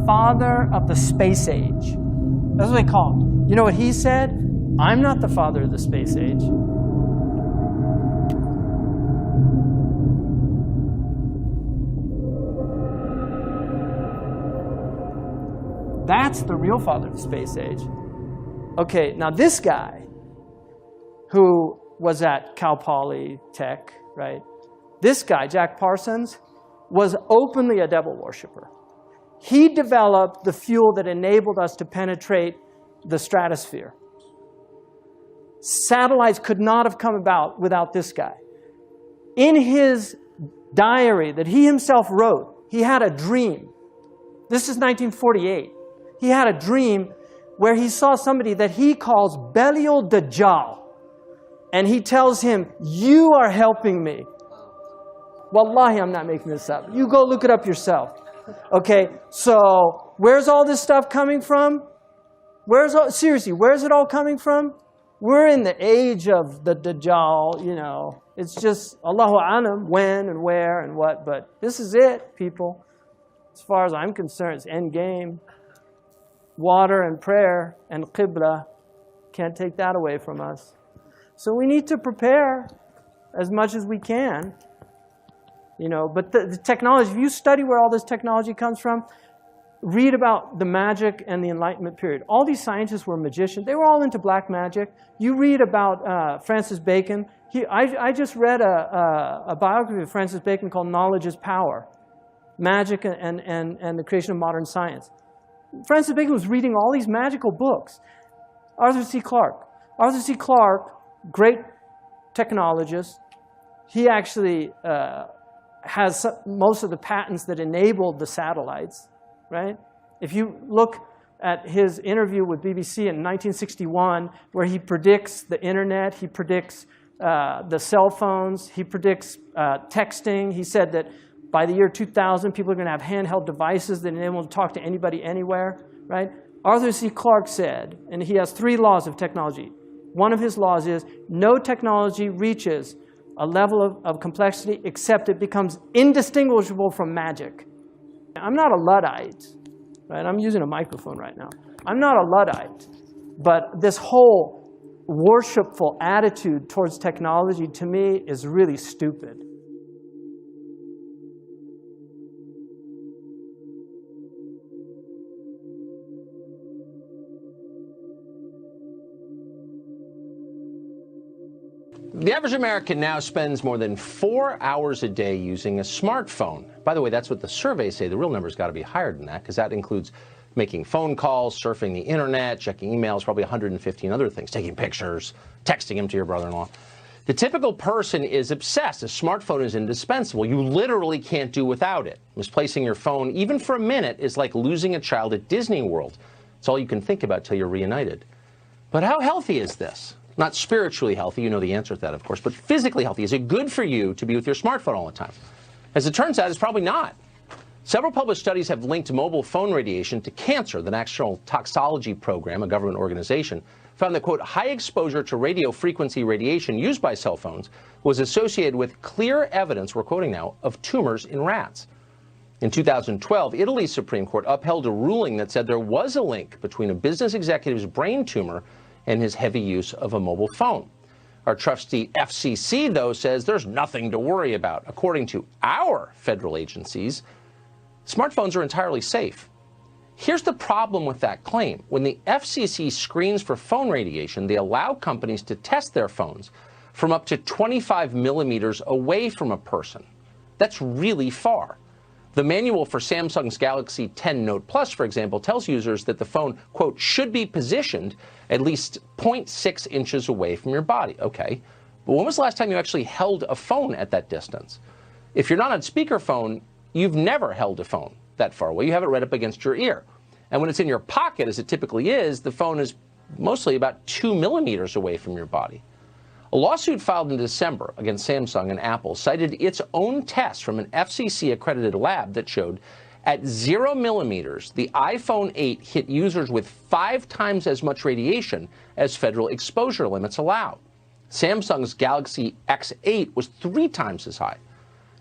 father of the space age. That's what they call him. You know what he said? I'm not the father of the space age. That's the real father of the space age. Okay, now this guy, who was at Cal Poly Tech, right? This guy, Jack Parsons, was openly a devil worshiper. He developed the fuel that enabled us to penetrate the stratosphere. Satellites could not have come about without this guy. In his diary that he himself wrote, he had a dream. This is 1948. He had a dream where he saw somebody that he calls Belial Dajjal. And he tells him, you are helping me. Wallahi, I'm not making this up. You go look it up yourself. Okay, so where's all this stuff coming from? Seriously, where's it all coming from? We're in the age of the Dajjal, you know. It's just Allahu Alam, when and where and what. But this is it, people. As far as I'm concerned, it's end game. Water and prayer and qibla. Can't take that away from us. So we need to prepare as much as we can. You know, but the technology, if you study where all this technology comes from, read about the magic and the Enlightenment period. All these scientists were magicians. They were all into black magic. You read about Francis Bacon. I just read a biography of Francis Bacon called Knowledge is Power, Magic and the Creation of Modern Science. Francis Bacon was reading all these magical books. Arthur C. Clarke. Arthur C. Clarke, great technologist. He actually has most of the patents that enabled the satellites, right? If you look at his interview with BBC in 1961, where he predicts the internet, he predicts the cell phones, he predicts texting. He said that by the year 2000, people are going to have handheld devices that enable them to talk to anybody anywhere, right? Arthur C. Clarke said, and he has 3 laws of technology. One of his laws is no technology reaches a level of complexity except it becomes indistinguishable from magic. I'm not a Luddite, right? I'm using a microphone right now. I'm not a Luddite, but this whole worshipful attitude towards technology to me is really stupid. The average American now spends more than 4 hours a day using a smartphone. By the way, that's what the surveys say. The real number's got to be higher than that, because that includes making phone calls, surfing the internet, checking emails, probably 115 other things, taking pictures, texting them to your brother-in-law. The typical person is obsessed. A smartphone is indispensable. You literally can't do without it. Misplacing your phone, even for a minute, is like losing a child at Disney World. It's all you can think about till you're reunited. But how healthy is this? Not spiritually healthy, you know the answer to that, of course, but physically healthy. Is it good for you to be with your smartphone all the time? As it turns out, it's probably not. Several published studies have linked mobile phone radiation to cancer. The National Toxicology Program, a government organization, found that, quote, high exposure to radio frequency radiation used by cell phones was associated with clear evidence, we're quoting now, of tumors in rats. In 2012, Italy's Supreme Court upheld a ruling that said there was a link between a business executive's brain tumor and his heavy use of a mobile phone. Our trusty FCC, though, says there's nothing to worry about. According to our federal agencies, smartphones are entirely safe. Here's the problem with that claim. When the FCC screens for phone radiation, they allow companies to test their phones from up to 25 millimeters away from a person. That's really far. The manual for Samsung's Galaxy 10 Note Plus, for example, tells users that the phone, quote, should be positioned at least 0.6 inches away from your body. Okay, but when was the last time you actually held a phone at that distance? If you're not on speakerphone, you've never held a phone that far away. You have it right up against your ear. And when it's in your pocket, as it typically is, the phone is mostly about 2 millimeters away from your body. A lawsuit filed in December against Samsung and Apple cited its own test from an FCC-accredited lab that showed at 0 millimeters, the iPhone 8 hit users with 5 times as much radiation as federal exposure limits allow. Samsung's Galaxy X8 was 3 times as high.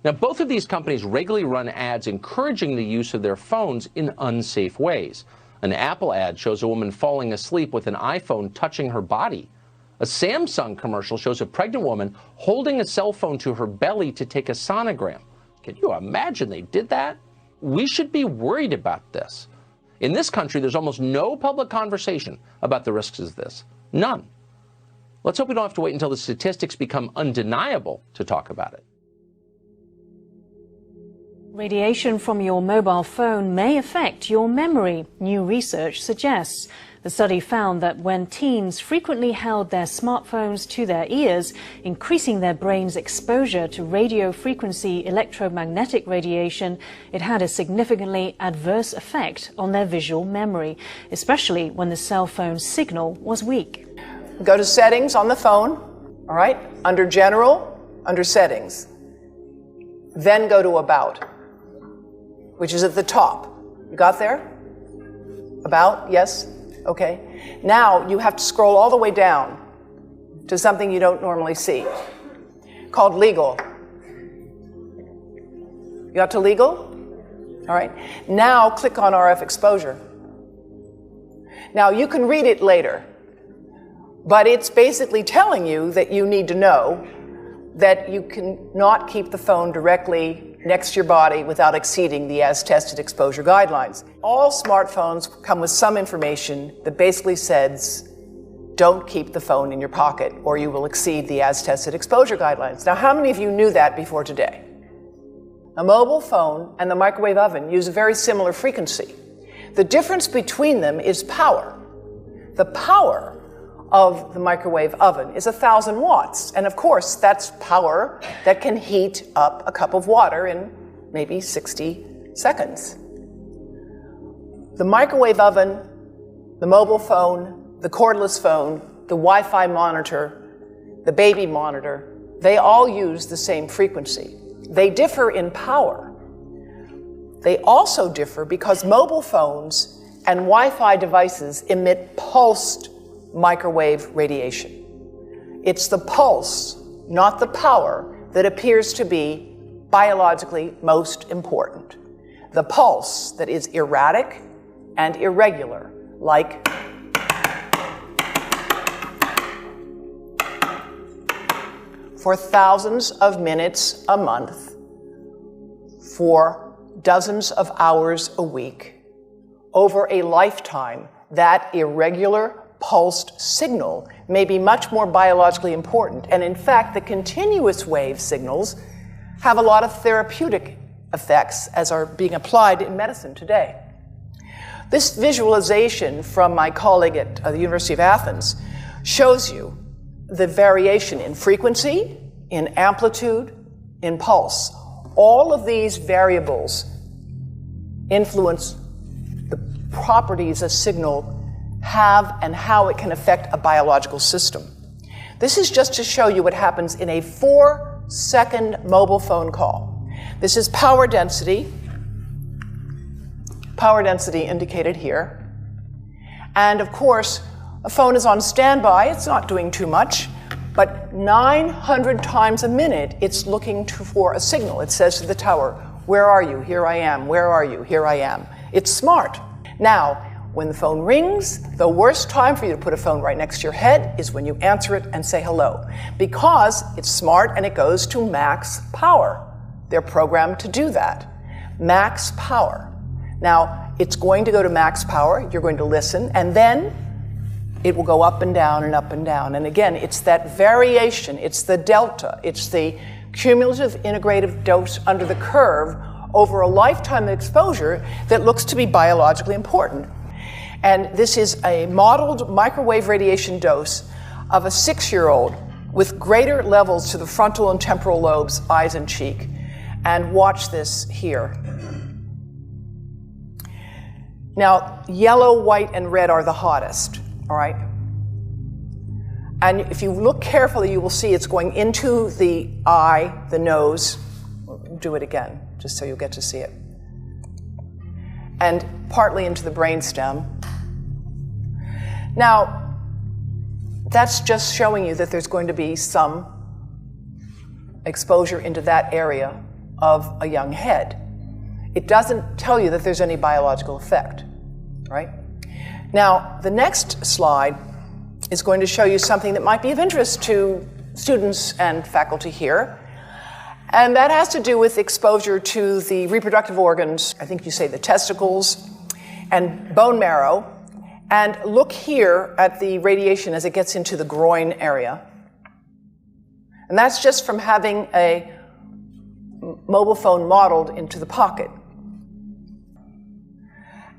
Now, both of these companies regularly run ads encouraging the use of their phones in unsafe ways. An Apple ad shows a woman falling asleep with an iPhone touching her body. A Samsung commercial shows a pregnant woman holding a cell phone to her belly to take a sonogram. Can you imagine they did that? We should be worried about this. In this country, there's almost no public conversation about the risks of this. None. Let's hope we don't have to wait until the statistics become undeniable to talk about it. Radiation from your mobile phone may affect your memory, new research suggests. The study found that when teens frequently held their smartphones to their ears, increasing their brain's exposure to radio frequency electromagnetic radiation, it had a significantly adverse effect on their visual memory, especially when the cell phone signal was weak. Go to settings on the phone, all right, under general, under settings. Then go to about, which is at the top. You got there? About, yes? Okay. Now you have to scroll all the way down to something you don't normally see, called legal. You got to legal? All right. Now click on RF exposure. Now you can read it later, but it's basically telling you that you need to know that you cannot keep the phone directly next to your body without exceeding the as-tested exposure guidelines. All smartphones come with some information that basically says, don't keep the phone in your pocket or you will exceed the as-tested exposure guidelines. Now, how many of you knew that before today? A mobile phone and the microwave oven use a very similar frequency. The difference between them is power. The power of the microwave oven is 1,000 watts. And of course, that's power that can heat up a cup of water in maybe 60 seconds. The microwave oven, the mobile phone, the cordless phone, the Wi-Fi monitor, the baby monitor, they all use the same frequency. They differ in power. They also differ because mobile phones and Wi-Fi devices emit pulsed microwave radiation. It's the pulse, not the power, that appears to be biologically most important. The pulse that is erratic and irregular, like for thousands of minutes a month, for dozens of hours a week, over a lifetime, that irregular pulsed signal may be much more biologically important. And in fact, the continuous wave signals have a lot of therapeutic effects as are being applied in medicine today. This visualization from my colleague at the University of Athens shows you the variation in frequency, in amplitude, in pulse. All of these variables influence the properties a signal have and how it can affect a biological system. This is just to show you what happens in a 4-second mobile phone call. This is power density indicated here. And of course, a phone is on standby, it's not doing too much, but 900 times a minute it's looking for a signal. It says to the tower, where are you? Here I am. Where are you? Here I am. It's smart. Now, when the phone rings, the worst time for you to put a phone right next to your head is when you answer it and say hello, because it's smart and it goes to max power. They're programmed to do that. Max power. Now, it's going to go to max power, you're going to listen, and then it will go up and down and up and down. And again, it's that variation, it's the delta, it's the cumulative integrative dose under the curve over a lifetime of exposure that looks to be biologically important. And this is a modeled microwave radiation dose of a 6-year-old with greater levels to the frontal and temporal lobes, eyes and cheek. And watch this here. Now, yellow, white, and red are the hottest, all right? And if you look carefully, you will see it's going into the eye, the nose. Do it again, just so you'll get to see it. And partly into the brainstem. Now, that's just showing you that there's going to be some exposure into that area. of a young head. It doesn't tell you that there's any biological effect, right? Now, the next slide is going to show you something that might be of interest to students and faculty here. And that has to do with exposure to the reproductive organs, I think you say the testicles, and bone marrow. And look here at the radiation as it gets into the groin area. And that's just from having a mobile phone modeled into the pocket.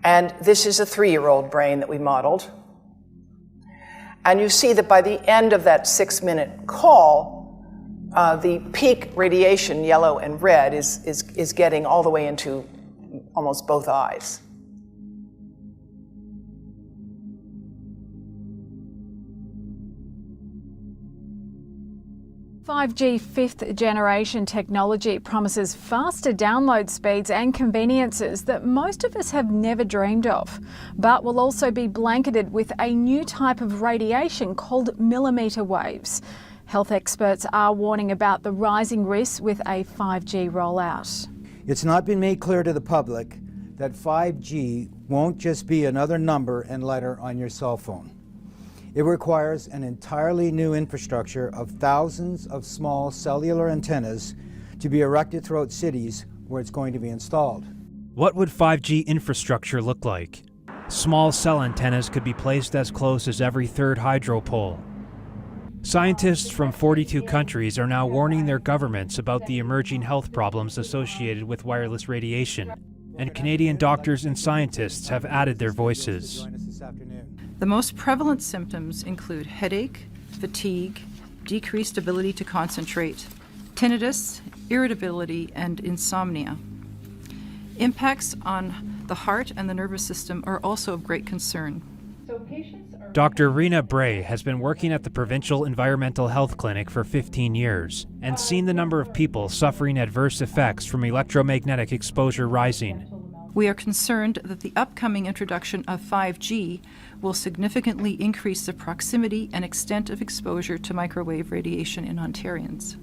And this is a 3-year-old brain that we modeled. And you see that by the end of that 6-minute call, the peak radiation, yellow and red, is getting all the way into almost both eyes. 5G fifth-generation technology promises faster download speeds and conveniences that most of us have never dreamed of, but will also be blanketed with a new type of radiation called millimetre waves. Health experts are warning about the rising risks with a 5G rollout. It's not been made clear to the public that 5G won't just be another number and letter on your cell phone. It requires an entirely new infrastructure of thousands of small cellular antennas to be erected throughout cities where it's going to be installed. What would 5G infrastructure look like? Small cell antennas could be placed as close as every third hydro pole. Scientists from 42 countries are now warning their governments about the emerging health problems associated with wireless radiation, and Canadian doctors and scientists have added their voices. The most prevalent symptoms include headache, fatigue, decreased ability to concentrate, tinnitus, irritability, and insomnia. Impacts on the heart and the nervous system are also of great concern. Dr. Rena Bray has been working at the Provincial Environmental Health Clinic for 15 years and seen the number of people suffering adverse effects from electromagnetic exposure rising. We are concerned that the upcoming introduction of 5G will significantly increase the proximity and extent of exposure to microwave radiation in Ontarians.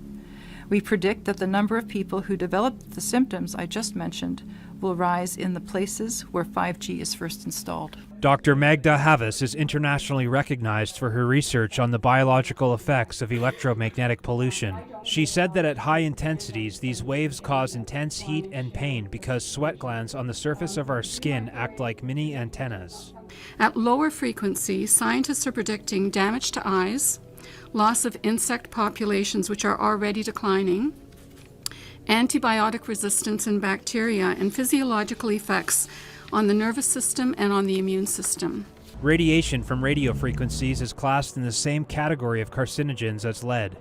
We predict that the number of people who develop the symptoms I just mentioned will rise in the places where 5G is first installed. Dr. Magda Havas is internationally recognized for her research on the biological effects of electromagnetic pollution. She said that at high intensities, these waves cause intense heat and pain because sweat glands on the surface of our skin act like mini antennas. At lower frequency, scientists are predicting damage to eyes, loss of insect populations which are already declining, antibiotic resistance in bacteria, and physiological effects on the nervous system and on the immune system. Radiation from radio frequencies is classed in the same category of carcinogens as lead.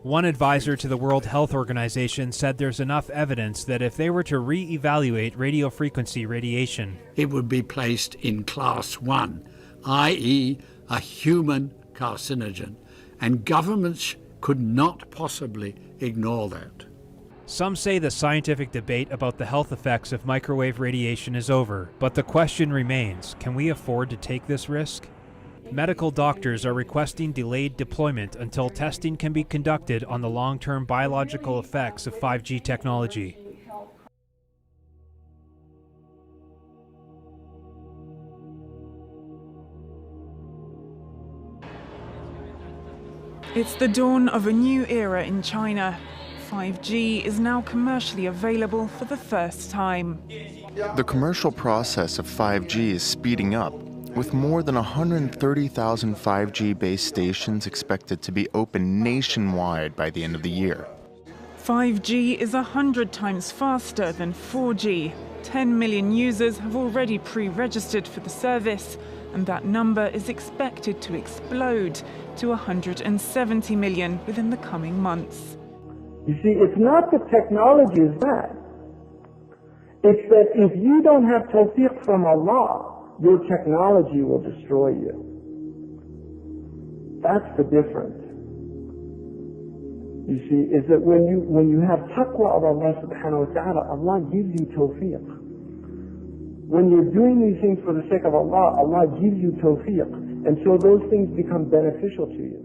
One advisor to the World Health Organization said there's enough evidence that if they were to re-evaluate radio frequency radiation, it would be placed in class 1, i.e. a human carcinogen, and governments could not possibly ignore that. Some say the scientific debate about the health effects of microwave radiation is over, but the question remains, can we afford to take this risk? Medical doctors are requesting delayed deployment until testing can be conducted on the long-term biological effects of 5G technology. It's the dawn of a new era in China. 5G is now commercially available for the first time. The commercial process of 5G is speeding up, with more than 130,000 5G base stations expected to be open nationwide by the end of the year. 5G is 100 times faster than 4G. 10 million users have already pre-registered for the service, and that number is expected to explode to 170 million within the coming months. You see, it's not the technology is bad. It's that if you don't have tawfiq from Allah, your technology will destroy you. That's the difference. You see, is that when you have taqwa of Allah subhanahu wa ta'ala, Allah gives you tawfiq. When you're doing these things for the sake of Allah, Allah gives you tawfiq. And so those things become beneficial to you.